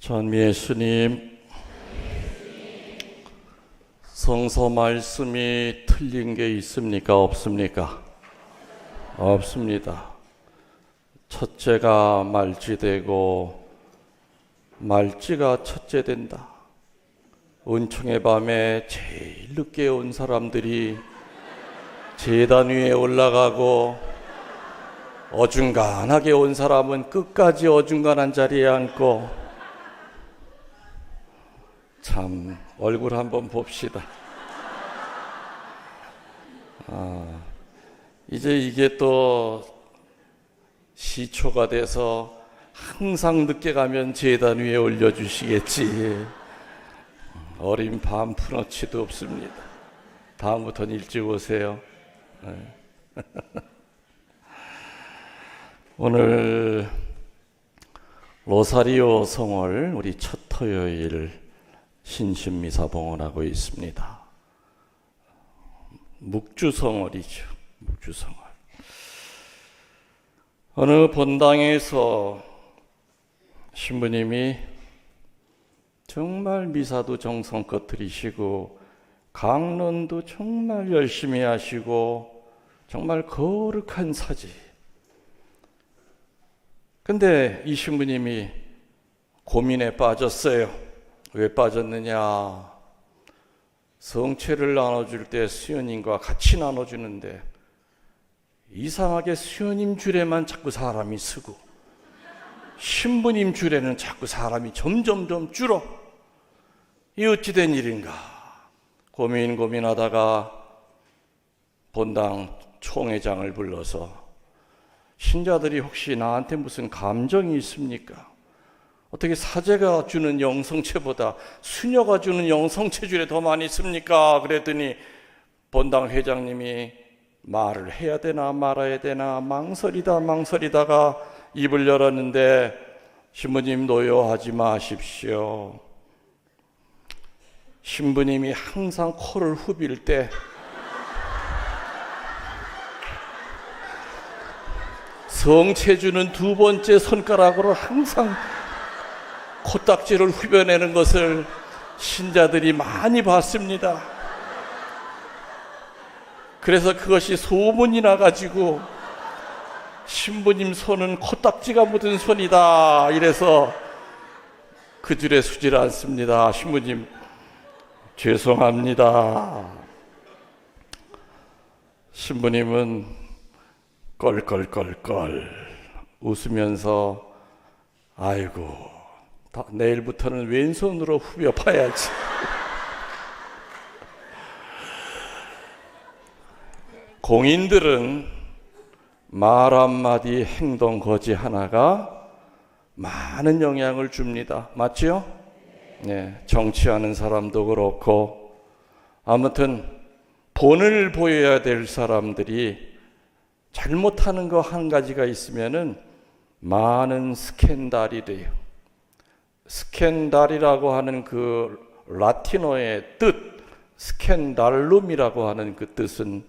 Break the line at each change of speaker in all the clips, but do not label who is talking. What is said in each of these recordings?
전 예수님, 성서 말씀이 틀린 게 있습니까? 없습니까? 없습니다. 첫째가 말찌되고 말찌가 첫째 된다. 은총의 밤에 제일 늦게 온 사람들이 제단 위에 올라가고 어중간하게 온 사람은 끝까지 어중간한 자리에 앉고, 참 얼굴 한번 봅시다. 이제 이게 또 시초가 돼서 항상 늦게 가면 제단 위에 올려주시겠지. 어린 밤 푸너치도 없습니다. 다음부터는 일찍 오세요. 오늘 로사리오 성월 우리 첫 토요일 신신미사 봉헌하고 있습니다. 묵주성월이죠. 묵주성월. 어느 본당에서 신부님이 정말 미사도 정성껏 드리시고 강론도 정말 열심히 하시고 정말 거룩한 사지. 근데 이 신부님이 고민에 빠졌어요. 왜 빠졌느냐? 성체를 나눠줄 때 수녀님과 같이 나눠주는데 이상하게 수녀님 줄에만 자꾸 사람이 서고 신부님 줄에는 자꾸 사람이 점점점 줄어. 이 어찌된 일인가? 고민하다가 본당 총회장을 불러서 신자들이 혹시 나한테 무슨 감정이 있습니까? 어떻게 사제가 주는 영성체보다 수녀가 주는 영성체 줄에 더 많이 있습니까? 그랬더니 본당 회장님이 말을 해야 되나 말아야 되나 망설이다가 입을 열었는데, 신부님 노여하지 마십시오. 신부님이 항상 코를 후빌 때 성체주는 두 번째 손가락으로 항상 코딱지를 휘벼내는 것을 신자들이 많이 봤습니다. 그래서 그것이 소문이 나가지고 신부님 손은 코딱지가 묻은 손이다 이래서 그 줄에 서질 않습니다. 신부님 죄송합니다. 신부님은 껄껄껄껄 웃으면서 아이고 내일부터는 왼손으로 후벼 파야지. 공인들은 말 한마디 행동 거지 하나가 많은 영향을 줍니다. 맞죠? 네, 정치하는 사람도 그렇고 아무튼 본을 보여야 될 사람들이 잘못하는 거 한 가지가 있으면은 많은 스캔들이 돼요. 스캔달이라고 하는 그 라틴어의 뜻, 스캔달룸이라고 하는 그 뜻은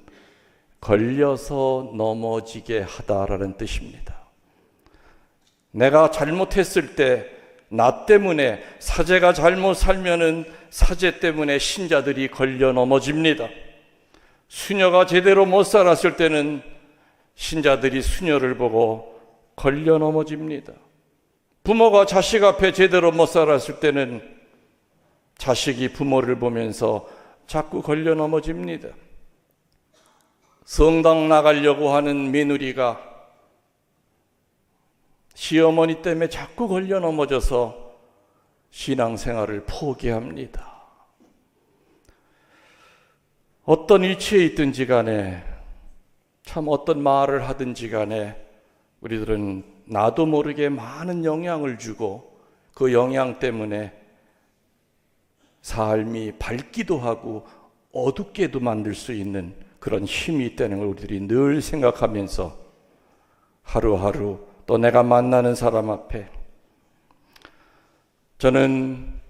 걸려서 넘어지게 하다라는 뜻입니다. 내가 잘못했을 때 나 때문에, 사제가 잘못 살면은 사제 때문에 신자들이 걸려 넘어집니다. 수녀가 제대로 못 살았을 때는 신자들이 수녀를 보고 걸려 넘어집니다. 부모가 자식 앞에 제대로 못 살았을 때는 자식이 부모를 보면서 자꾸 걸려 넘어집니다. 성당 나가려고 하는 며느리가 시어머니 때문에 자꾸 걸려 넘어져서 신앙생활을 포기합니다. 어떤 위치에 있든지 간에, 참 어떤 말을 하든지 간에 우리들은 나도 모르게 많은 영향을 주고 그 영향 때문에 삶이 밝기도 하고 어둡게도 만들 수 있는 그런 힘이 있다는 걸 우리들이 늘 생각하면서 하루하루 또 내가 만나는 사람 앞에, 저는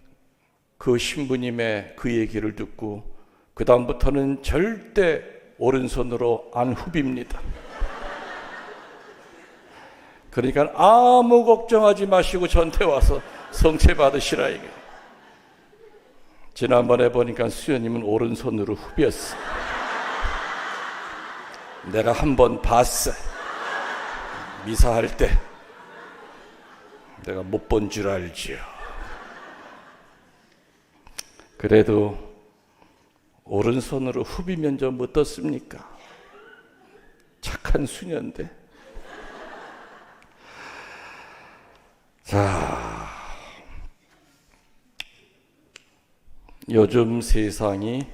그 신부님의 그 얘기를 듣고 그 다음부터는 절대 오른손으로 안 후빕니다. 그러니까 아무 걱정하지 마시고 저한테 와서 성체 받으시라 이게. 지난번에 보니까 수녀님은 오른손으로 후비었어. 내가 한번 봤어. 미사할 때 내가 못 본 줄 알지요. 그래도 오른손으로 후비면 좀 어떻습니까? 착한 수녀인데. 자, 요즘 세상이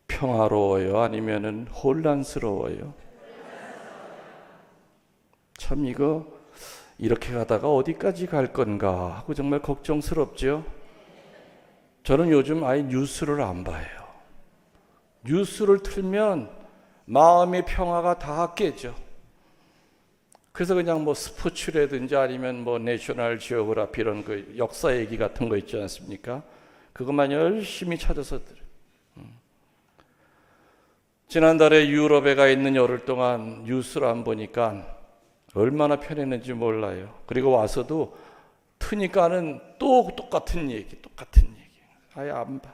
평화로워요? 아니면은 혼란스러워요? 참 이거 이렇게 가다가 어디까지 갈 건가 하고 정말 걱정스럽죠? 저는 요즘 아예 뉴스를 안 봐요. 뉴스를 틀면 마음의 평화가 다 깨져. 그래서 그냥 뭐 스포츠라든지 아니면 뭐 내셔널 지오그래피 이런 그 역사 얘기 같은 거 있지 않습니까? 그것만 열심히 찾아서 들어요. 지난달에 유럽에 가 있는 열흘 동안 뉴스를 안 보니까 얼마나 편했는지 몰라요. 그리고 와서도 트니까는 또 똑같은 얘기. 아예 안 봐.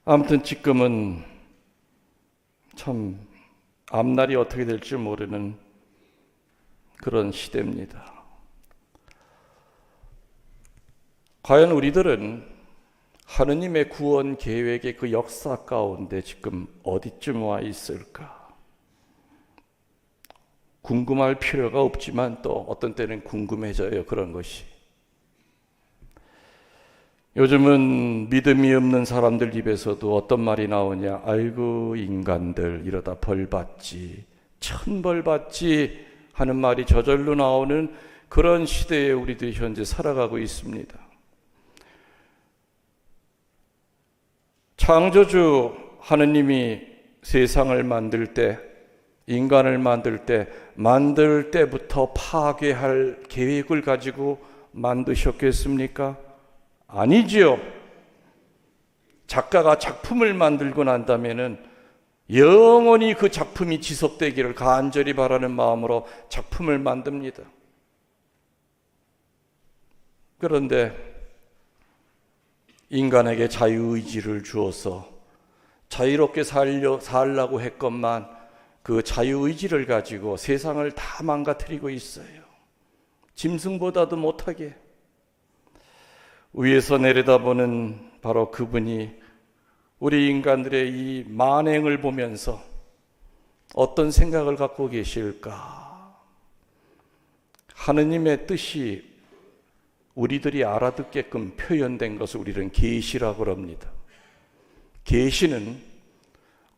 아무튼 지금은 참 앞날이 어떻게 될지 모르는 그런 시대입니다. 과연 우리들은 하느님의 구원 계획의 그 역사 가운데 지금 어디쯤 와 있을까? 궁금할 필요가 없지만 또 어떤 때는 궁금해져요, 그런 것이. 요즘은 믿음이 없는 사람들 입에서도 어떤 말이 나오냐? 아이고 인간들 이러다 벌 받지, 천벌 받지 하는 말이 저절로 나오는 그런 시대에 우리들이 현재 살아가고 있습니다. 창조주 하느님이 세상을 만들 때, 인간을 만들 때부터 파괴할 계획을 가지고 만드셨겠습니까? 아니지요. 작가가 작품을 만들고 난 다음에는 영원히 그 작품이 지속되기를 간절히 바라는 마음으로 작품을 만듭니다. 그런데 인간에게 자유의지를 주어서 자유롭게 살라고 했건만 그 자유의지를 가지고 세상을 다 망가뜨리고 있어요. 짐승보다도 못하게. 위에서 내려다보는 바로 그분이 우리 인간들의 이 만행을 보면서 어떤 생각을 갖고 계실까? 하느님의 뜻이 우리들이 알아듣게끔 표현된 것을 우리는 계시라고 합니다. 계시는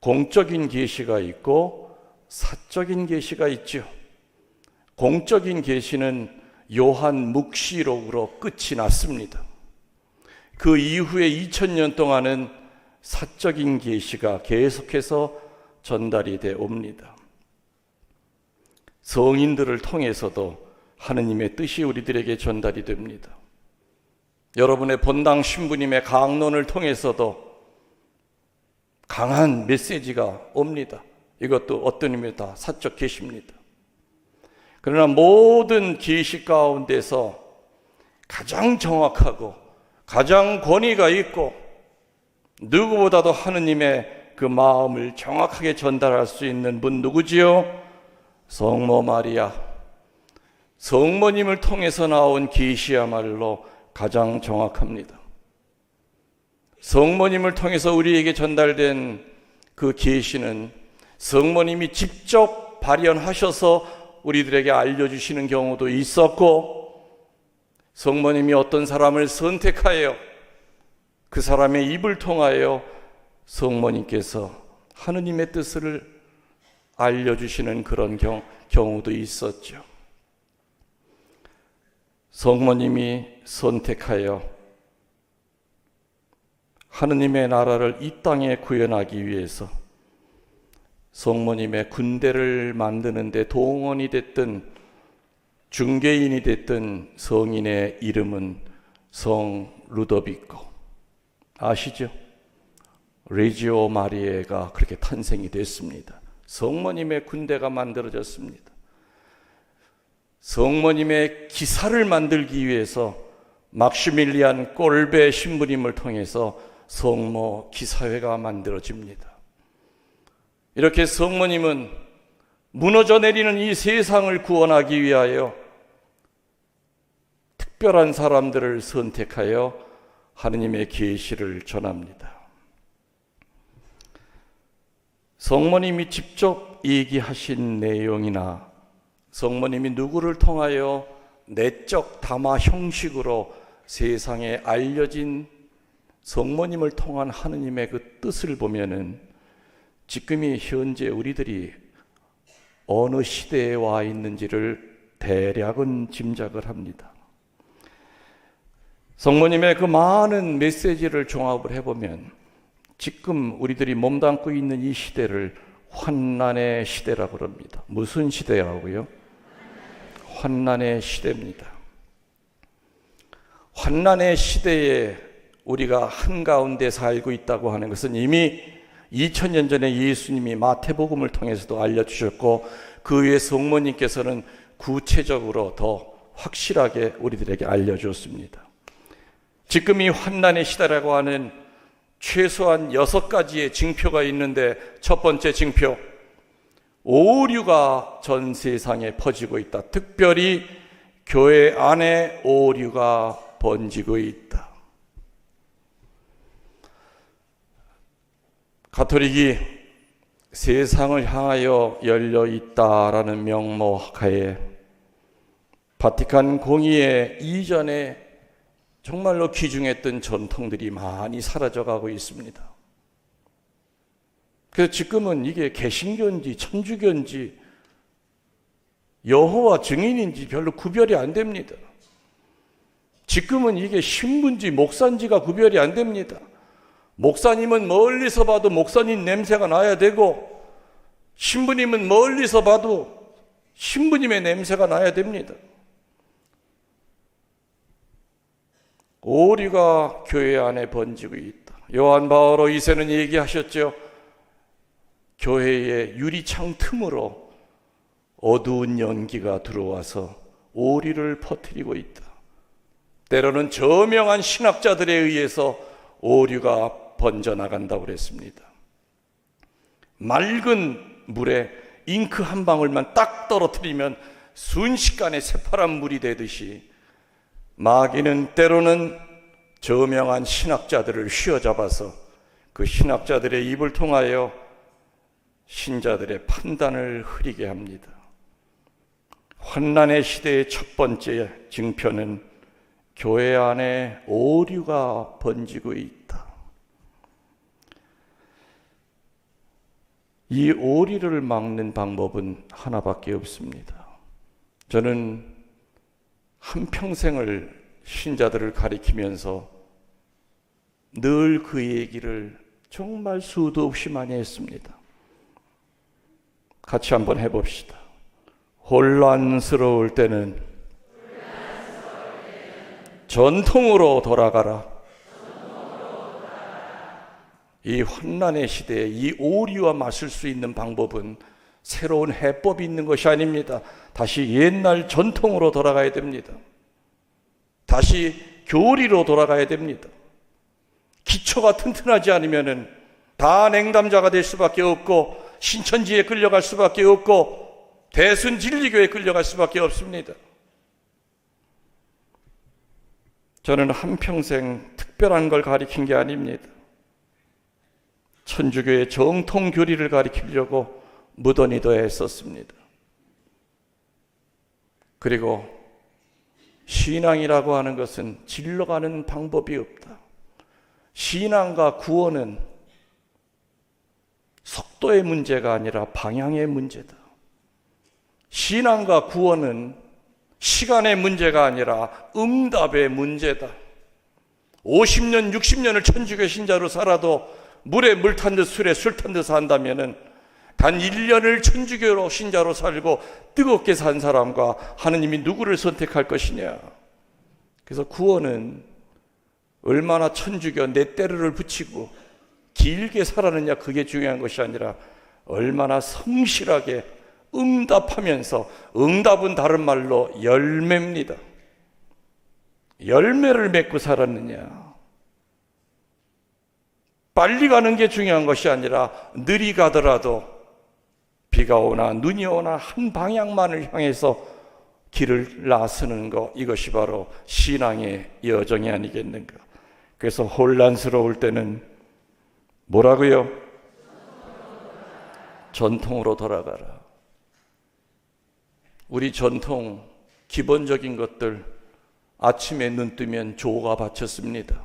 공적인 계시가 있고 사적인 계시가 있죠. 공적인 계시는 요한 묵시록으로 끝이 났습니다. 그 이후에 2000년 동안은 사적인 계시가 계속해서 전달이 되어 옵니다. 성인들을 통해서도 하느님의 뜻이 우리들에게 전달이 됩니다. 여러분의 본당 신부님의 강론을 통해서도 강한 메시지가 옵니다. 이것도 어떤 의미로 다 사적 계시입니다. 그러나 모든 계시 가운데서 가장 정확하고 가장 권위가 있고 누구보다도 하느님의 그 마음을 정확하게 전달할 수 있는 분 누구지요? 성모 마리아. 성모님을 통해서 나온 계시야말로 가장 정확합니다. 성모님을 통해서 우리에게 전달된 그 계시는 성모님이 직접 발현하셔서 우리들에게 알려주시는 경우도 있었고, 성모님이 어떤 사람을 선택하여 그 사람의 입을 통하여 성모님께서 하느님의 뜻을 알려주시는 그런 경우도 있었죠. 성모님이 선택하여 하느님의 나라를 이 땅에 구현하기 위해서 성모님의 군대를 만드는 데 동원이 됐던 중개인이 됐던 성인의 이름은 성 루도비코. 아시죠? 레지오 마리에가 그렇게 탄생이 됐습니다. 성모님의 군대가 만들어졌습니다. 성모님의 기사를 만들기 위해서 막시밀리안 꼴베 신부님을 통해서 성모 기사회가 만들어집니다. 이렇게 성모님은 무너져 내리는 이 세상을 구원하기 위하여 특별한 사람들을 선택하여 하느님의 계시를 전합니다. 성모님이 직접 얘기하신 내용이나 성모님이 누구를 통하여 내적 담화 형식으로 세상에 알려진 성모님을 통한 하느님의 그 뜻을 보면은 지금이 현재 우리들이 어느 시대에 와 있는지를 대략은 짐작을 합니다. 성모님의 그 많은 메시지를 종합을 해보면 지금 우리들이 몸담고 있는 이 시대를 환난의 시대라고 합니다. 무슨 시대라고요? 환난의 시대입니다. 환난의 시대에 우리가 한가운데 살고 있다고 하는 것은 이미 2000년 전에 예수님이 마태복음을 통해서도 알려주셨고 그 외에 성모님께서는 구체적으로 더 확실하게 우리들에게 알려주었습니다. 지금 이 환난의 시대라고 하는 최소한 6가지의 징표가 있는데 첫 번째 징표, 오류가 전 세상에 퍼지고 있다. 특별히 교회 안에 오류가 번지고 있다. 가톨릭이 세상을 향하여 열려 있다라는 명목 하에 바티칸 공의회 이전에 정말로 귀중했던 전통들이 많이 사라져가고 있습니다. 그래서 지금은 이게 개신교인지 천주교인지 여호와 증인인지 별로 구별이 안 됩니다. 지금은 이게 신부인지 목사인지가 구별이 안 됩니다. 목사님은 멀리서 봐도 목사님 냄새가 나야 되고 신부님은 멀리서 봐도 신부님의 냄새가 나야 됩니다. 오류가 교회 안에 번지고 있다. 요한 바오로 2세는 얘기하셨죠. 교회의 유리창 틈으로 어두운 연기가 들어와서 오류를 퍼뜨리고 있다. 때로는 저명한 신학자들에 의해서 오류가 번져나간다고 그랬습니다. 맑은 물에 잉크 한 방울만 딱 떨어뜨리면 순식간에 새파란 물이 되듯이 마귀는 때로는 저명한 신학자들을 휘어잡아서 그 신학자들의 입을 통하여 신자들의 판단을 흐리게 합니다. 환난의 시대의 첫 번째 징표는 교회 안에 오류가 번지고 있다. 이 오류를 막는 방법은 하나밖에 없습니다. 저는 한평생을 신자들을 가리키면서 늘 그 얘기를 정말 수도 없이 많이 했습니다. 같이 한번 해봅시다. 혼란스러울 때는 전통으로 돌아가라. 이 환난의 시대에 이 오류와 맞설 수 있는 방법은 새로운 해법이 있는 것이 아닙니다. 다시 옛날 전통으로 돌아가야 됩니다. 다시 교리로 돌아가야 됩니다. 기초가 튼튼하지 않으면 다 냉담자가 될 수밖에 없고 신천지에 끌려갈 수밖에 없고 대순진리교에 끌려갈 수밖에 없습니다. 저는 한평생 특별한 걸 가리킨 게 아닙니다. 천주교의 정통 교리를 가리키려고 무던히도 애썼습니다. 그리고 신앙이라고 하는 것은 질러가는 방법이 없다. 신앙과 구원은 속도의 문제가 아니라 방향의 문제다. 신앙과 구원은 시간의 문제가 아니라 응답의 문제다. 50년, 60년을 천주교 신자로 살아도 물에 물 탄 듯 술에 술 탄 듯 산다면은 단 1년을 천주교로 신자로 살고 뜨겁게 산 사람과 하느님이 누구를 선택할 것이냐. 그래서 구원은 얼마나 천주교 내 때를 붙이고 길게 살았느냐 그게 중요한 것이 아니라 얼마나 성실하게 응답하면서, 응답은 다른 말로 열매입니다. 열매를 맺고 살았느냐? 빨리 가는 게 중요한 것이 아니라 느리 가더라도 비가 오나 눈이 오나 한 방향만을 향해서 길을 나서는 것, 이것이 바로 신앙의 여정이 아니겠는가. 그래서 혼란스러울 때는 뭐라고요? 전통으로 돌아가라. 우리 전통 기본적인 것들, 아침에 눈 뜨면 조가 바쳤습니다.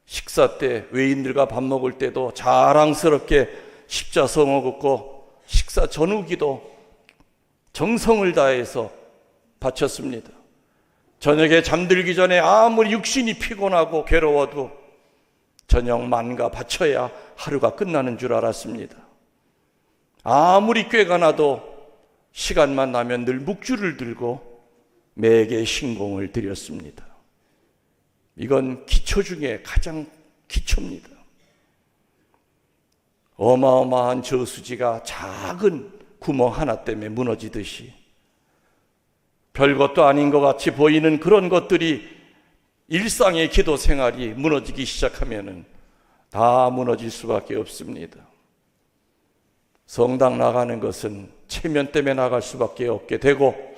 식사 때 외인들과 밥 먹을 때도 자랑스럽게 십자성어 긋고 식사 전후기도 정성을 다해서 바쳤습니다. 저녁에 잠들기 전에 아무리 육신이 피곤하고 괴로워도 저녁 만가 바쳐야 하루가 끝나는 줄 알았습니다. 아무리 꾀가 나도 시간만 나면 늘 묵주를 들고 매개 신공을 드렸습니다. 이건 기초 중에 가장 기초입니다. 어마어마한 저수지가 작은 구멍 하나 때문에 무너지듯이 별것도 아닌 것 같이 보이는 그런 것들이 일상의 기도 생활이 무너지기 시작하면 다 무너질 수밖에 없습니다. 성당 나가는 것은 체면 때문에 나갈 수밖에 없게 되고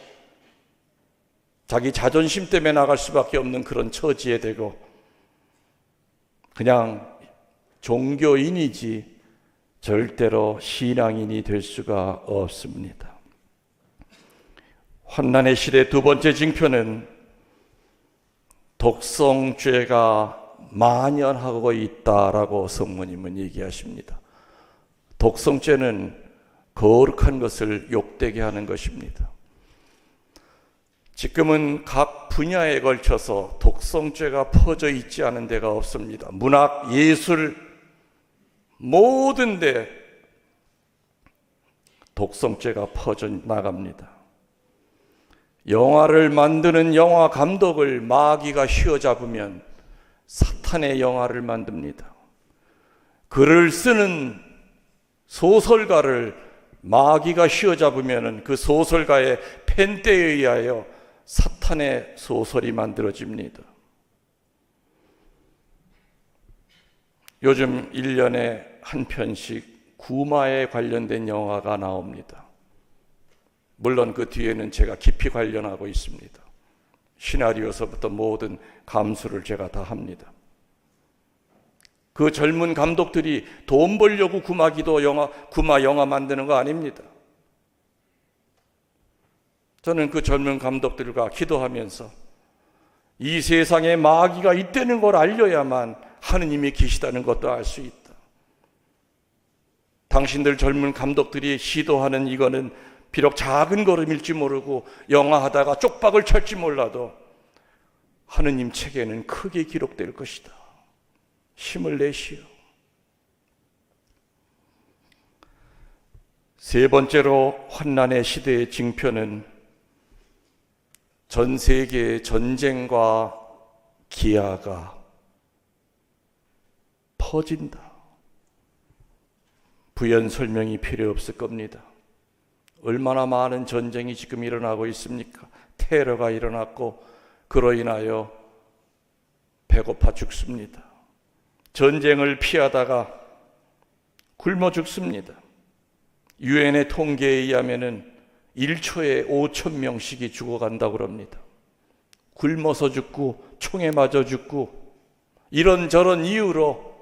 자기 자존심 때문에 나갈 수밖에 없는 그런 처지에 되고 그냥 종교인이지 절대로 신앙인이 될 수가 없습니다. 환난의 시대 두 번째 징표는 독성죄가 만연하고 있다라고 성모님은 얘기하십니다. 독성죄는 거룩한 것을 욕되게 하는 것입니다. 지금은 각 분야에 걸쳐서 독성죄가 퍼져 있지 않은 데가 없습니다. 문학, 예술, 모든 데 독성죄가 퍼져 나갑니다. 영화를 만드는 영화 감독을 마귀가 휘어잡으면 사탄의 영화를 만듭니다. 글을 쓰는 소설가를 마귀가 휘어잡으면 그 소설가의 펜때에 의하여 사탄의 소설이 만들어집니다. 요즘 1년에 한 편씩 구마에 관련된 영화가 나옵니다. 물론 그 뒤에는 제가 깊이 관련하고 있습니다. 시나리오서부터 모든 감수를 제가 다 합니다. 그 젊은 감독들이 돈 벌려고 구마 영화 만드는 거 아닙니다. 저는 그 젊은 감독들과 기도하면서 이 세상에 마귀가 있다는 걸 알려야만 하느님이 계시다는 것도 알 수 있다. 당신들 젊은 감독들이 시도하는 이거는 비록 작은 걸음일지 모르고 영화하다가 쪽박을 찰지 몰라도 하느님 책에는 크게 기록될 것이다. 힘을 내시오. 세 번째로 환난의 시대의 징표는 전 세계의 전쟁과 기아가 퍼진다. 부연 설명이 필요 없을 겁니다. 얼마나 많은 전쟁이 지금 일어나고 있습니까? 테러가 일어났고 그로 인하여 배고파 죽습니다. 전쟁을 피하다가 굶어 죽습니다. 유엔의 통계에 의하면은 1초에 5,000명씩이 죽어간다고 합니다. 굶어서 죽고 총에 맞아 죽고 이런저런 이유로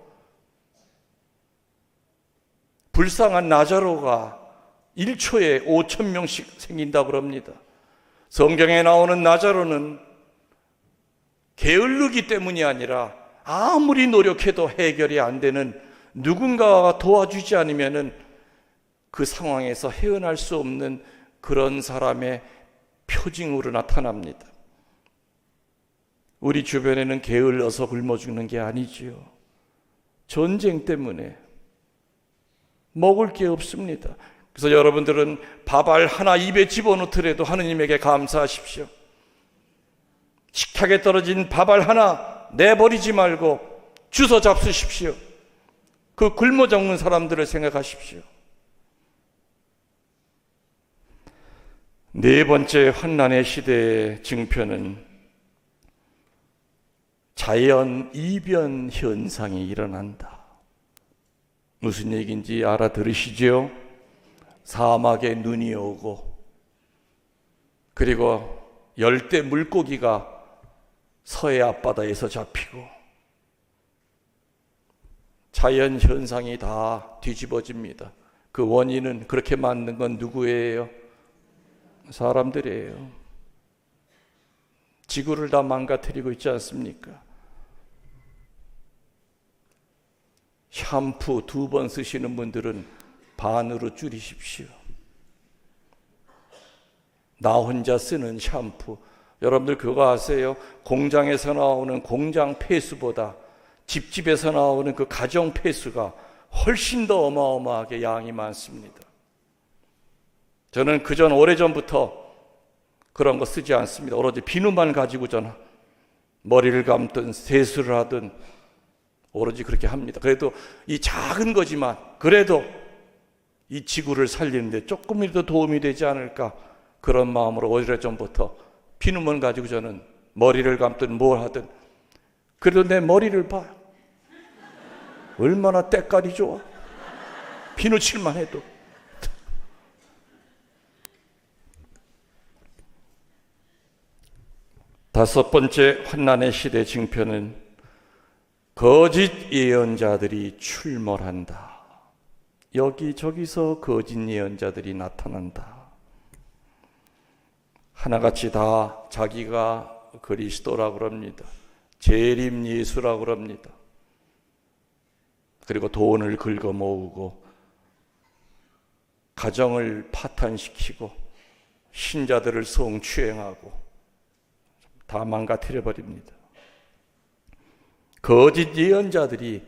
불쌍한 나자로가 1초에 5,000명씩 생긴다고 합니다. 성경에 나오는 나자로는 게을르기 때문이 아니라 아무리 노력해도 해결이 안 되는 누군가가 도와주지 않으면 그 상황에서 헤어날 수 없는 그런 사람의 표징으로 나타납니다. 우리 주변에는 게을러서 굶어 죽는 게 아니지요. 전쟁 때문에 먹을 게 없습니다. 그래서 여러분들은 밥알 하나 입에 집어넣더라도 하느님에게 감사하십시오. 식탁에 떨어진 밥알 하나 내버리지 말고 주워 잡수십시오. 그 굶어 죽는 사람들을 생각하십시오. 네 번째 환난의 시대의 징표는 자연 이변 현상이 일어난다. 무슨 얘기인지 알아들으시죠? 사막에 눈이 오고, 그리고 열대 물고기가 서해 앞바다에서 잡히고, 자연 현상이 다 뒤집어집니다. 그 원인은, 그렇게 만든 건 누구예요? 사람들이에요. 지구를 다 망가뜨리고 있지 않습니까? 샴푸 2번 쓰시는 분들은 반으로 줄이십시오. 나 혼자 쓰는 샴푸, 여러분들 그거 아세요? 공장에서 나오는 공장 폐수보다 집집에서 나오는 그 가정 폐수가 훨씬 더 어마어마하게 양이 많습니다. 저는 오래전부터 그런 거 쓰지 않습니다. 오로지 비누만 가지고 저는 머리를 감든 세수를 하든 오로지 그렇게 합니다. 그래도 이 작은 거지만 그래도 이 지구를 살리는데 조금이라도 도움이 되지 않을까, 그런 마음으로 오래전부터 비누만 가지고 저는 머리를 감든 뭘 하든, 그래도 내 머리를 봐. 얼마나 때깔이 좋아. 비누 칠만 해도. 다섯 번째 환난의 시대 징표는 거짓 예언자들이 출몰한다. 여기저기서 거짓 예언자들이 나타난다. 하나같이 다 자기가 그리스도라고 그럽니다. 재림 예수라고 그럽니다. 그리고 돈을 긁어 모으고 가정을 파탄시키고 신자들을 성추행하고 다 망가뜨려 버립니다. 거짓 예언자들이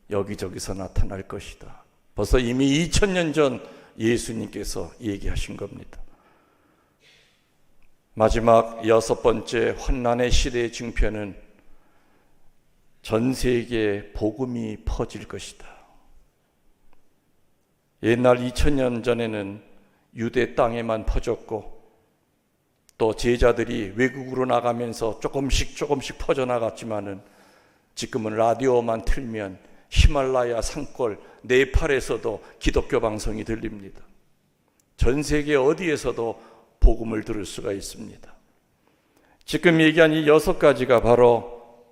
여기저기서 나타날 것이다. 벌써 이미 2000년 전 예수님께서 얘기하신 겁니다. 마지막 여섯 번째 환난의 시대의 징표는 전 세계에 복음이 퍼질 것이다. 옛날 2000년 전에는 유대 땅에만 퍼졌고, 또 제자들이 외국으로 나가면서 조금씩 퍼져나갔지만은 지금은 라디오만 틀면 히말라야 산골 네팔에서도 기독교 방송이 들립니다. 전 세계 어디에서도 복음을 들을 수가 있습니다. 지금 얘기한 이 6가지가 바로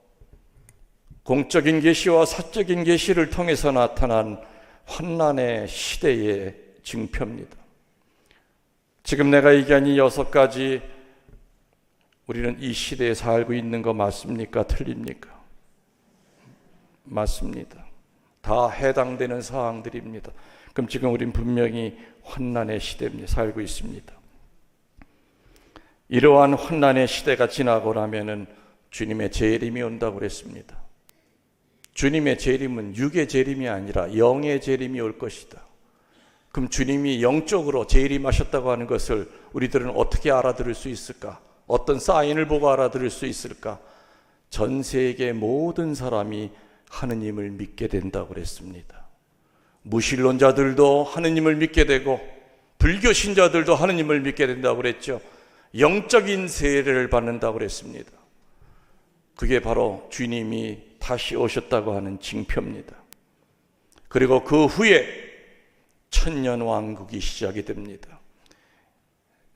공적인 계시와 사적인 계시를 통해서 나타난 환난의 시대의 징표입니다. 지금 내가 얘기한 이 6가지, 우리는 이 시대에 살고 있는 거 맞습니까? 틀립니까? 맞습니다. 다 해당되는 사항들입니다. 그럼 지금 우린 분명히 환난의 시대입니다. 살고 있습니다. 이러한 환난의 시대가 지나고 나면은 주님의 재림이 온다고 그랬습니다. 주님의 재림은 육의 재림이 아니라 영의 재림이 올 것이다. 그럼 주님이 영적으로 재림하셨다고 하는 것을 우리들은 어떻게 알아들을 수 있을까? 어떤 사인을 보고 알아들을 수 있을까? 전 세계 모든 사람이 하느님을 믿게 된다고 그랬습니다. 무신론자들도 하느님을 믿게 되고 불교 신자들도 하느님을 믿게 된다고 그랬죠. 영적인 세례를 받는다고 그랬습니다. 그게 바로 주님이 다시 오셨다고 하는 징표입니다. 그리고 그 후에 천년왕국이 시작이 됩니다.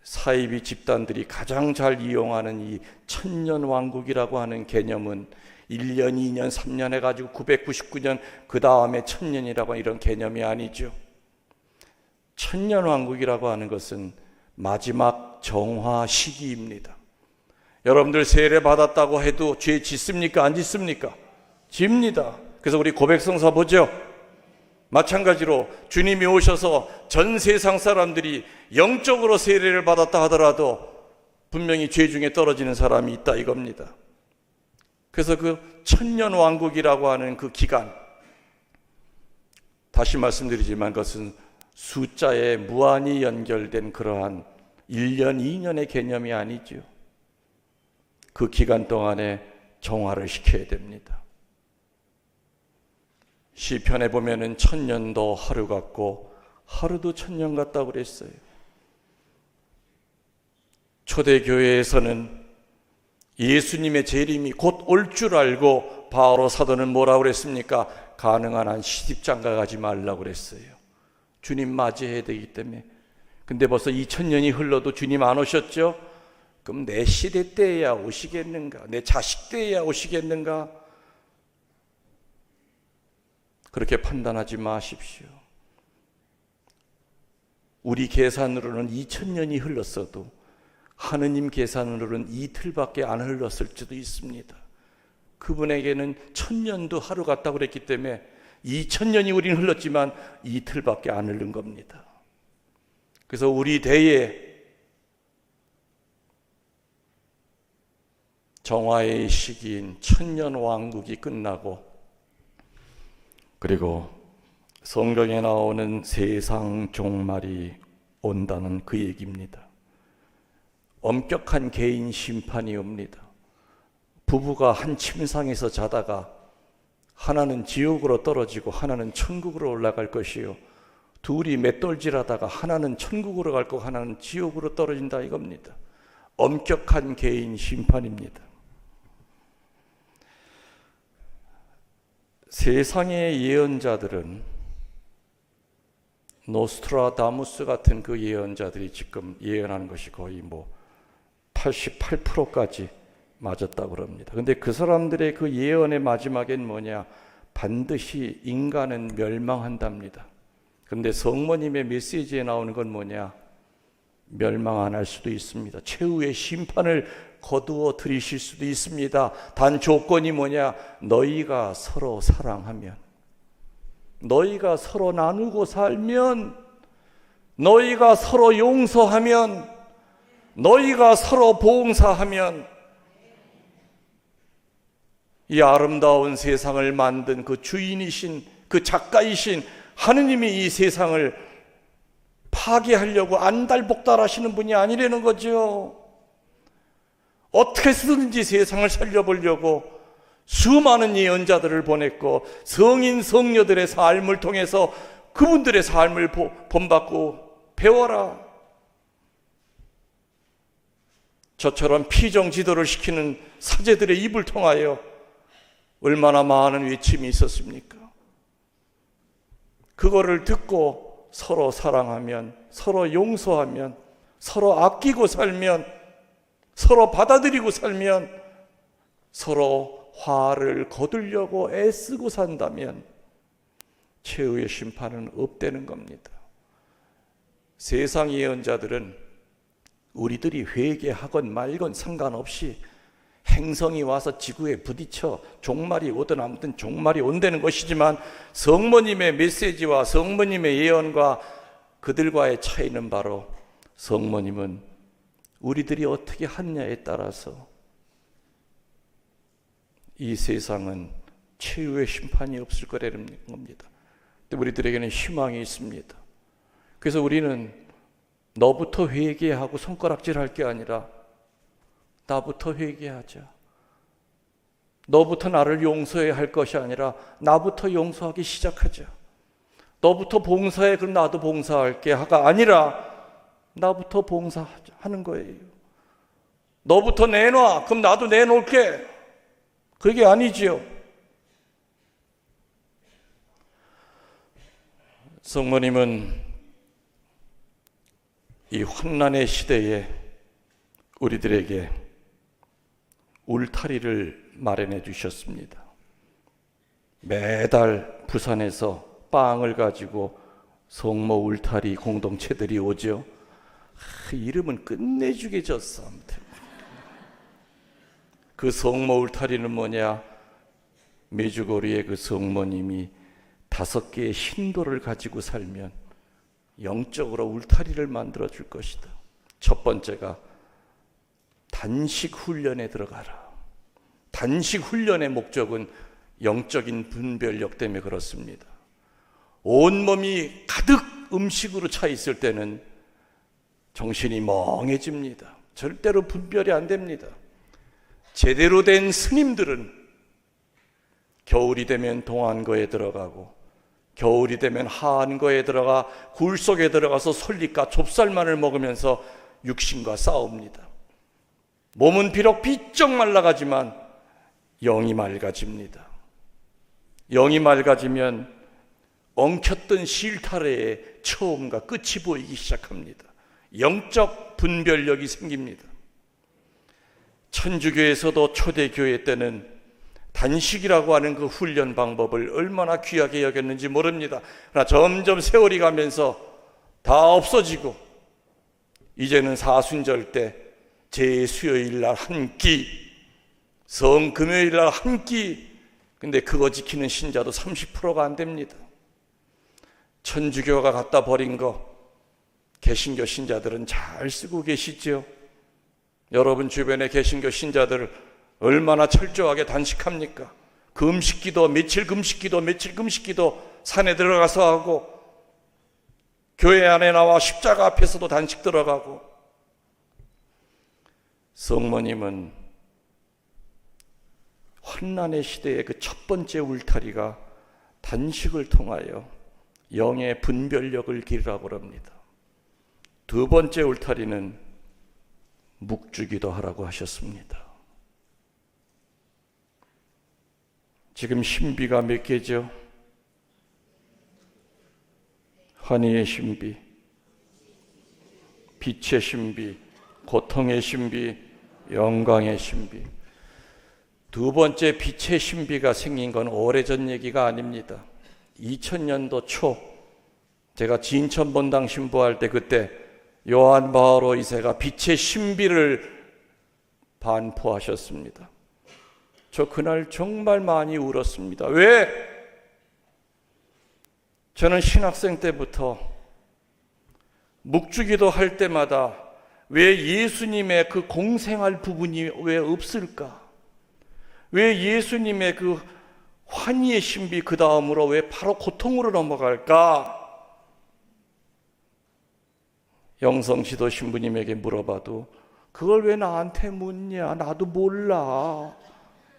사이비 집단들이 가장 잘 이용하는 이 천년왕국이라고 하는 개념은 1년, 2년, 3년 해가지고 999년 그 다음에 천년이라고 하는 이런 개념이 아니죠. 천년왕국이라고 하는 것은 마지막 정화 시기입니다. 여러분들 세례 받았다고 해도 죄 짓습니까? 안 짓습니까? 집니다. 그래서 우리 고백성서 보죠. 마찬가지로 주님이 오셔서 전 세상 사람들이 영적으로 세례를 받았다 하더라도 분명히 죄 중에 떨어지는 사람이 있다 이겁니다. 그래서 그 천년왕국이라고 하는 그 기간, 다시 말씀드리지만 그것은 숫자에 무한히 연결된 그러한 1년, 2년의 개념이 아니죠. 그 기간 동안에 정화를 시켜야 됩니다. 시편에 보면은 1000년도 하루 같고 하루도 1000년 같다고 그랬어요. 초대교회에서는 예수님의 재림이 곧 올 줄 알고 바오로 사도는 뭐라고 그랬습니까? 가능한 한 시집장가 가지 말라고 그랬어요. 주님 맞이해야 되기 때문에. 근데 벌써 2000년이 흘러도 주님 안 오셨죠? 그럼 내 시대 때야 오시겠는가? 내 자식 때야 오시겠는가? 그렇게 판단하지 마십시오. 우리 계산으로는 2000년이 흘렀어도 하느님 계산으로는 이틀밖에 안 흘렀을지도 있습니다. 그분에게는 1000년도 하루 같다고 그랬기 때문에 2000년이 우리는 흘렀지만 이틀밖에 안 흐른 겁니다. 그래서 우리 대에 정화의 시기인 천년 왕국이 끝나고 그리고 성경에 나오는 세상 종말이 온다는 그 얘기입니다. 엄격한 개인 심판이 옵니다. 부부가 한 침상에서 자다가 하나는 지옥으로 떨어지고 하나는 천국으로 올라갈 것이요, 둘이 맷돌질하다가 하나는 천국으로 갈 거고 하나는 지옥으로 떨어진다 이겁니다. 엄격한 개인 심판입니다. 세상의 예언자들은 노스트라다무스 같은 그 예언자들이 지금 예언하는 것이 거의 88%까지 맞았다고 그럽니다. 근데 그 사람들의 그 예언의 마지막엔 뭐냐? 반드시 인간은 멸망한답니다. 근데 성모님의 메시지에 나오는 건 뭐냐? 멸망 안 할 수도 있습니다. 최후의 심판을 거두어 들이실 수도 있습니다. 단 조건이 뭐냐? 너희가 서로 사랑하면, 너희가 서로 나누고 살면, 너희가 서로 용서하면, 너희가 서로 봉사하면, 이 아름다운 세상을 만든 그 주인이신, 그 작가이신 하느님이 이 세상을 파괴하려고 안달복달하시는 분이 아니라는 거죠. 어떻게 쓰든지 세상을 살려보려고 수많은 예언자들을 보냈고 성인 성녀들의 삶을 통해서 그분들의 삶을 본받고 배워라. 저처럼 피정지도를 시키는 사제들의 입을 통하여 얼마나 많은 외침이 있었습니까? 그거를 듣고 서로 사랑하면, 서로 용서하면, 서로 아끼고 살면, 서로 받아들이고 살면, 서로 화를 거두려고 애쓰고 산다면 최후의 심판은 없다는 겁니다. 세상 예언자들은 우리들이 회개하건 말건 상관없이 행성이 와서 지구에 부딪혀 종말이 오든 아무튼 종말이 온다는 것이지만, 성모님의 메시지와 성모님의 예언과 그들과의 차이는 바로 성모님은 우리들이 어떻게 하느냐에 따라서 이 세상은 최후의 심판이 없을 거라는 겁니다. 근데 우리들에게는 희망이 있습니다. 그래서 우리는 너부터 회개하고 손가락질할 게 아니라 나부터 회개하자. 너부터 나를 용서해야 할 것이 아니라 나부터 용서하기 시작하자. 너부터 봉사해, 그럼 나도 봉사할게 하가 아니라 나부터 봉사하는 거예요. 너부터 내놔, 그럼 나도 내놓을게. 그게 아니지요. 성모님은 이 환난의 시대에 우리들에게 울타리를 마련해 주셨습니다. 매달 부산에서 빵을 가지고 성모 울타리 공동체들이 오죠. 이름은 끝내주게 졌어. 아무튼 그 성모 울타리는 뭐냐? 메주고리의 그 성모님이 5개의 신도를 가지고 살면 영적으로 울타리를 만들어 줄 것이다. 첫 번째가 단식 훈련에 들어가라. 단식 훈련의 목적은 영적인 분별력 때문에 그렇습니다. 온몸이 가득 음식으로 차 있을 때는 정신이 멍해집니다. 절대로 분별이 안 됩니다. 제대로 된 스님들은 겨울이 되면 동안거에 들어가고, 겨울이 되면 하안거에 들어가 굴 속에 들어가서 솔잎과 좁쌀만을 먹으면서 육신과 싸웁니다. 몸은 비록 비쩍 말라가지만 영이 맑아집니다. 영이 맑아지면 엉켰던 실타래의 처음과 끝이 보이기 시작합니다. 영적 분별력이 생깁니다. 천주교에서도 초대교회 때는 단식이라고 하는 그 훈련 방법을 얼마나 귀하게 여겼는지 모릅니다. 그러나 점점 세월이 가면서 다 없어지고 이제는 사순절 때 제수요일 날 한 끼, 성금요일 날 한 끼, 근데 그거 지키는 신자도 30%가 안 됩니다. 천주교가 갖다 버린 거 개신교 신자들은 잘 쓰고 계시죠? 여러분 주변에 개신교 신자들 얼마나 철저하게 단식합니까? 금식기도, 며칠 금식기도, 며칠 금식기도 산에 들어가서 하고, 교회 안에 나와 십자가 앞에서도 단식 들어가고. 성모님은 환난의 시대의 그 첫 번째 울타리가 단식을 통하여 영의 분별력을 기르라고 합니다. 두 번째 울타리는 묵주기도 하라고 하셨습니다. 지금 신비가 몇 개죠? 환희의 신비, 빛의 신비, 고통의 신비, 영광의 신비. 두 번째 빛의 신비가 생긴 건 오래전 얘기가 아닙니다. 2000년도 초 제가 진천 본당 신부할 때 그때 요한 바오로 2세가 빛의 신비를 반포하셨습니다. 저 그날 정말 많이 울었습니다. 왜? 저는 신학생 때부터 묵주기도 할 때마다 왜 예수님의 그 공생할 부분이 왜 없을까? 왜 예수님의 그 환희의 신비 그 다음으로 왜 바로 고통으로 넘어갈까? 영성지도 신부님에게 물어봐도 그걸 왜 나한테 묻냐? 나도 몰라.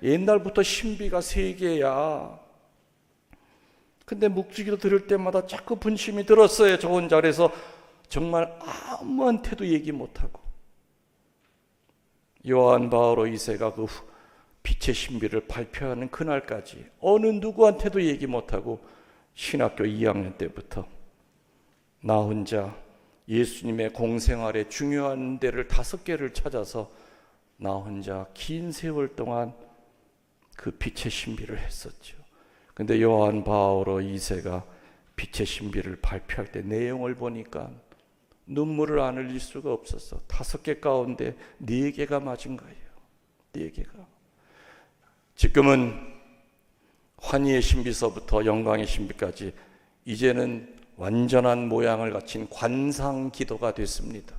옛날부터 신비가 3개야. 근데 묵주기도 들을 때마다 자꾸 분심이 들었어요. 저 혼자. 그래서 정말 아무한테도 얘기 못하고 요한 바오로 2세가 그 빛의 신비를 발표하는 그날까지 어느 누구한테도 얘기 못하고 신학교 2학년 때부터 나 혼자 예수님의 공생활의 중요한 데를 5개를 찾아서 나 혼자 긴 세월 동안 그 빛의 신비를 했었죠. 근데 요한 바오로 2세가 빛의 신비를 발표할 때 내용을 보니까 눈물을 안 흘릴 수가 없었어. 5개 가운데 4개가 맞은 거예요. 4개가. 지금은 환희의 신비서부터 영광의 신비까지 이제는 완전한 모양을 갖춘 관상 기도가 됐습니다.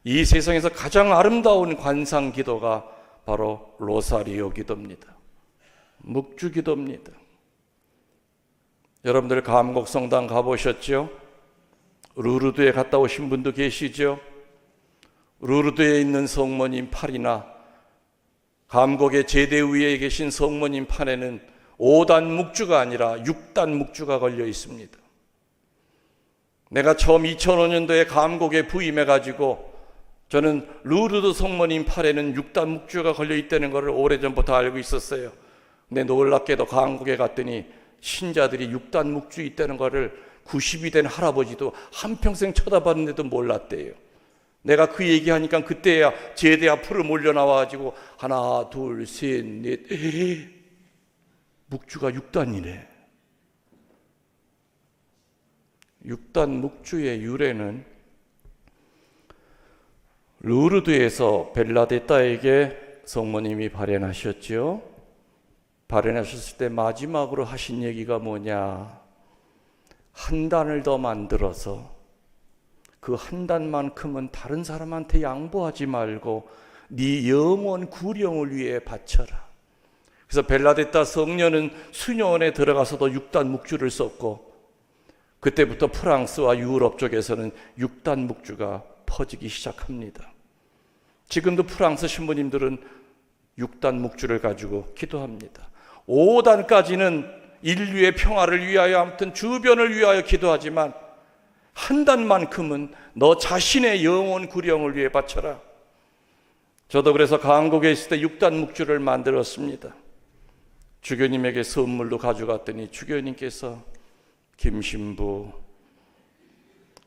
이 세상에서 가장 아름다운 관상 기도가 바로 로사리오 기도입니다. 묵주 기도입니다. 여러분들 감곡성당 가보셨죠? 루르드에 갔다 오신 분도 계시죠? 루르드에 있는 성모님 팔이나 감곡의 제대 위에 계신 성모님 팔에는 5단 묵주가 아니라 6단 묵주가 걸려 있습니다. 내가 처음 2005년도에 감곡에 부임해가지고 저는 루르드 성모님 팔에는 6단 묵주가 걸려 있다는 것을 오래전부터 알고 있었어요. 근데 놀랍게도 감곡에 갔더니 신자들이 6단 묵주 있다는 것을 90이 된 할아버지도 한평생 쳐다봤는데도 몰랐대요. 내가 그 얘기하니까 그때야 제대 앞으로 몰려 나와가지고 하나 둘 셋 넷 묵주가 6단이네. 6단 묵주의 유래는 루르드에서 벨라데타에게 성모님이 발현하셨죠. 발현하셨을 때 마지막으로 하신 얘기가 뭐냐? 한 단을 더 만들어서 그 한 단만큼은 다른 사람한테 양보하지 말고 네 영원 구령을 위해 바쳐라. 그래서 벨라데타 성녀는 수녀원에 들어가서도 6단 묵주를 썼고 그때부터 프랑스와 유럽 쪽에서는 6단 묵주가 퍼지기 시작합니다. 지금도 프랑스 신부님들은 6단 묵주를 가지고 기도합니다. 5단까지는 인류의 평화를 위하여 아무튼 주변을 위하여 기도하지만 한 단만큼은 너 자신의 영혼 구령을 위해 바쳐라. 저도 그래서 강국에 있을 때 6단 묵주를 만들었습니다. 주교님에게 선물로 가져갔더니 주교님께서 김신부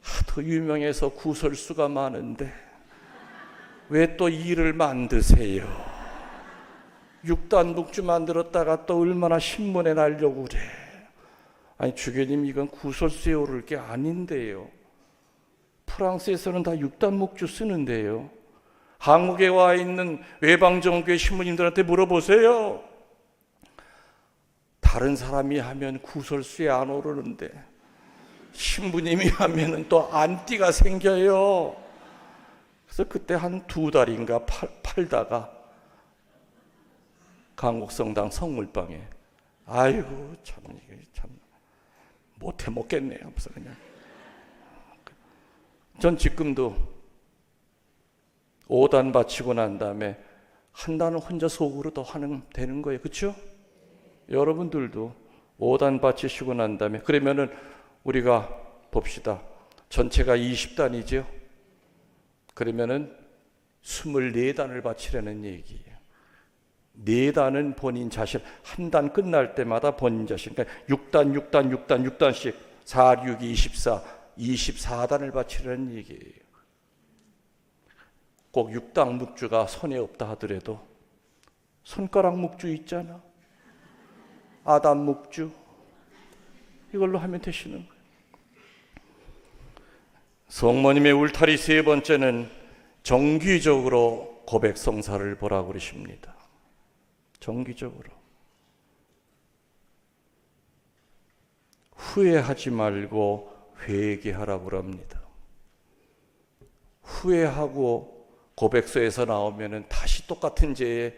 하도 유명해서 구설수가 많은데 왜 또 일을 만드세요? 6단 묵주 만들었다가 또 얼마나 신문에 날려고 그래. 아니 주교님, 이건 구설수에 오를 게 아닌데요. 프랑스에서는 다 6단 묵주 쓰는데요. 한국에 와 있는 외방정교회 신부님들한테 물어보세요. 다른 사람이 하면 구설수에 안 오르는데 신부님이 하면은 또 안티가 생겨요. 그래서 그때 한 2달인가 팔다가 강곡성당 성물방에 아이고 참 못해 먹겠네요. 하면서 그냥 전 지금도 5단 바치고 난 다음에 한 단은 혼자 속으로 더 하면 되는 거예요. 그렇죠? 여러분들도 5단 바치시고 난 다음에 그러면은 우리가 봅시다. 전체가 20단이죠. 그러면은 24단을 바치라는 얘기예요. 4단은 본인 자신, 한 단 끝날 때마다 본인 자신, 그러니까 6단씩 4, 6, 24, 24단을 바치라는 얘기예요. 꼭 6단 묵주가 손에 없다 하더라도 손가락 묵주 있잖아. 아담 묵주. 이걸로 하면 되시는 거예요. 성모님의 울타리 세 번째는 정기적으로 고백 성사를 보라고 그러십니다. 정기적으로. 후회하지 말고 회개하라고 그럽니다. 후회하고 고백서에서 나오면은 다시 똑같은 죄에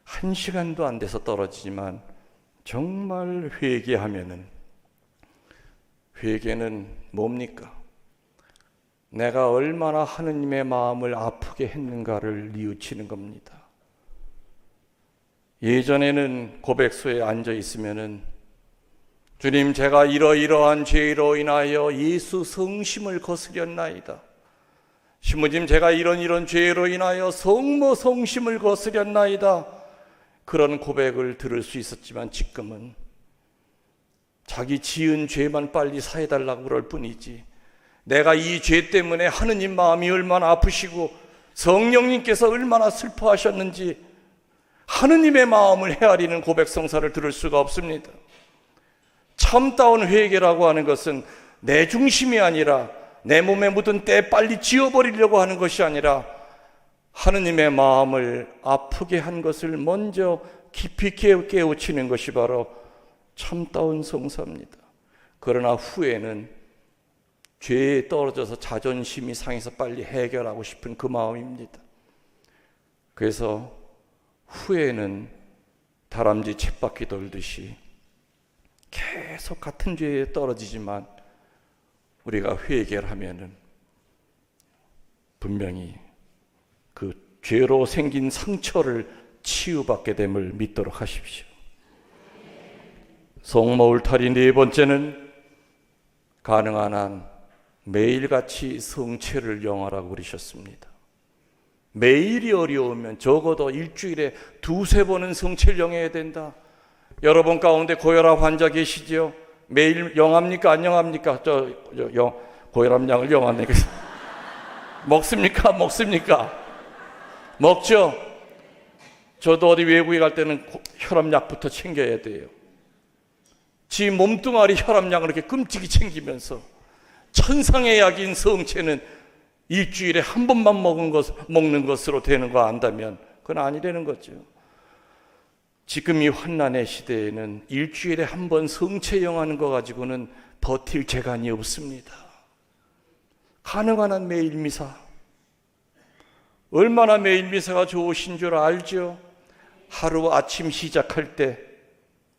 1시간도 안 돼서 떨어지지만 정말 회개하면은, 회개는 뭡니까? 내가 얼마나 하느님의 마음을 아프게 했는가를 뉘우치는 겁니다. 예전에는 고백소에 앉아 있으면은 주님, 제가 이러이러한 죄로 인하여 예수 성심을 거스렸나이다. 신부님, 제가 이런 죄로 인하여 성모 성심을 거스렸나이다. 그런 고백을 들을 수 있었지만 지금은 자기 지은 죄만 빨리 사해달라고 그럴 뿐이지, 내가 이 죄 때문에 하느님 마음이 얼마나 아프시고 성령님께서 얼마나 슬퍼하셨는지 하느님의 마음을 헤아리는 고백 성사를 들을 수가 없습니다. 참다운 회개라고 하는 것은 내 중심이 아니라, 내 몸에 묻은 때 빨리 지워버리려고 하는 것이 아니라 하느님의 마음을 아프게 한 것을 먼저 깊이 깨우치는 것이 바로 참다운 성사입니다. 그러나 후에는 죄에 떨어져서 자존심이 상해서 빨리 해결하고 싶은 그 마음입니다. 그래서 후에는 다람쥐 쳇바퀴 돌듯이 계속 같은 죄에 떨어지지만 우리가 회개를 하면은 분명히 그 죄로 생긴 상처를 치유받게 됨을 믿도록 하십시오. 성모 울타리 네 번째는 가능한 한 매일같이 성체를 영하라고 그러셨습니다. 매일이 어려우면 적어도 일주일에 2-3번은 성체를 영해야 된다. 여러분 가운데 고혈압 환자 계시죠? 매일 영합니까? 안 영합니까? 고혈압약을 영합니까? 먹습니까? 먹습니까? 먹죠? 저도 어디 외국에 갈 때는 혈압약부터 챙겨야 돼요. 지 몸뚱아리 혈압약을 이렇게 끔찍이 챙기면서, 천상의 약인 성체는 일주일에 한 번만 먹는 것으로 되는 거 안다면 그건 아니라는 거죠. 지금 이 환난의 시대에는 일주일에 한 번 성체 영하는 거 가지고는 버틸 재간이 없습니다. 가능한 한 매일 미사. 얼마나 매일 미사가 좋으신 줄 알죠? 하루 아침 시작할 때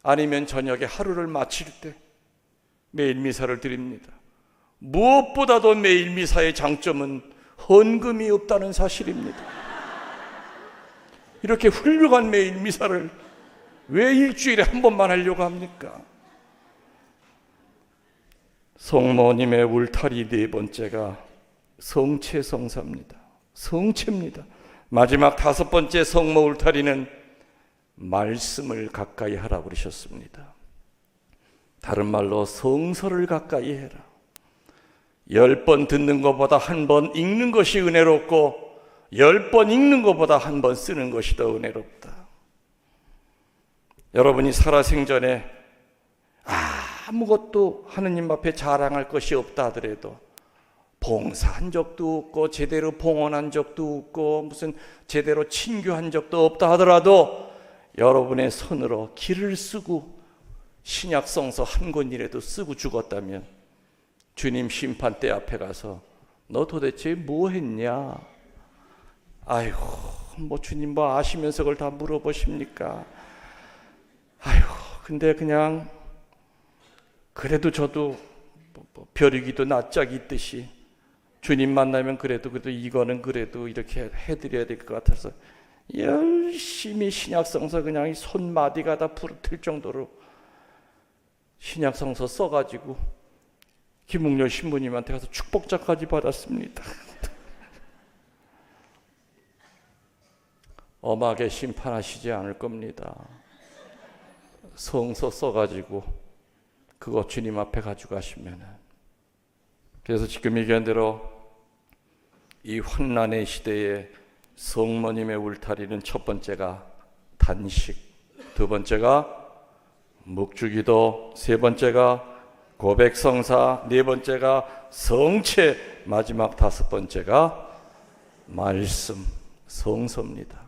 아니면 저녁에 하루를 마칠 때 매일 미사를 드립니다. 무엇보다도 매일 미사의 장점은 헌금이 없다는 사실입니다. 이렇게 훌륭한 매일 미사를 왜 일주일에 한 번만 하려고 합니까? 성모님의 울타리 네 번째가 성체 성사입니다. 성체입니다. 마지막 5번째 성모 울타리는 말씀을 가까이 하라고 그러셨습니다. 다른 말로 성서를 가까이 해라. 10번 듣는 것보다 1번 읽는 것이 은혜롭고 10번 읽는 것보다 1번 쓰는 것이 더 은혜롭다. 여러분이 살아생전에 아무것도 하느님 앞에 자랑할 것이 없다 하더라도 봉사한 적도 없고 제대로 봉헌한 적도 없고 무슨 제대로 친교한 적도 없다 하더라도 여러분의 손으로 길을 쓰고 신약성서 한 권이라도 쓰고 죽었다면 주님 심판대 앞에 가서 너 도대체 뭐 했냐? 아이고 뭐 주님 뭐 아시면서 그걸 다 물어보십니까? 아이고 근데 그냥 그래도 저도 벼르기도 낯짝이 있듯이 주님 만나면 그래도 이거는 그래도 이렇게 해드려야 될 것 같아서 열심히 신약성서 그냥 손마디가 다 부러뜨릴 정도로 신약성서 써가지고 김웅렬 신부님한테 가서 축복자까지 받았습니다. 엄하게 심판하시지 않을 겁니다. 성서 써가지고 그거 주님 앞에 가져가시면은. 그래서 지금 얘기한 대로 이 환난의 시대에 성모님의 울타리는 첫 번째가 단식, 두 번째가 묵주기도, 세 번째가 고백성사, 네 번째가 성체, 마지막 5번째가 말씀, 성서입니다.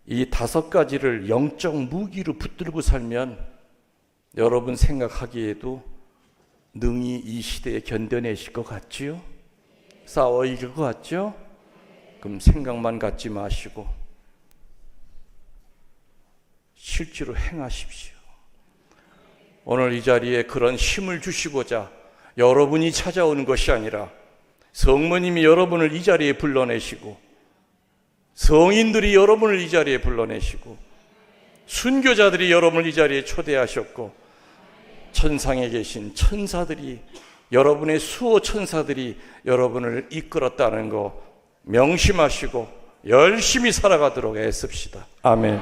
이 5가지를 영적 무기로 붙들고 살면 여러분 생각하기에도 능히 이 시대에 견뎌내실 것 같지요? 싸워 이길 것 같죠? 그럼 생각만 갖지 마시고 실제로 행하십시오. 오늘 이 자리에 그런 힘을 주시고자 여러분이 찾아오는 것이 아니라 성모님이 여러분을 이 자리에 불러내시고 성인들이 여러분을 이 자리에 불러내시고 순교자들이 여러분을 이 자리에 초대하셨고 천상에 계신 천사들이 여러분의 수호 천사들이 여러분을 이끌었다는 거 명심하시고 열심히 살아가도록 애씁시다. 아멘.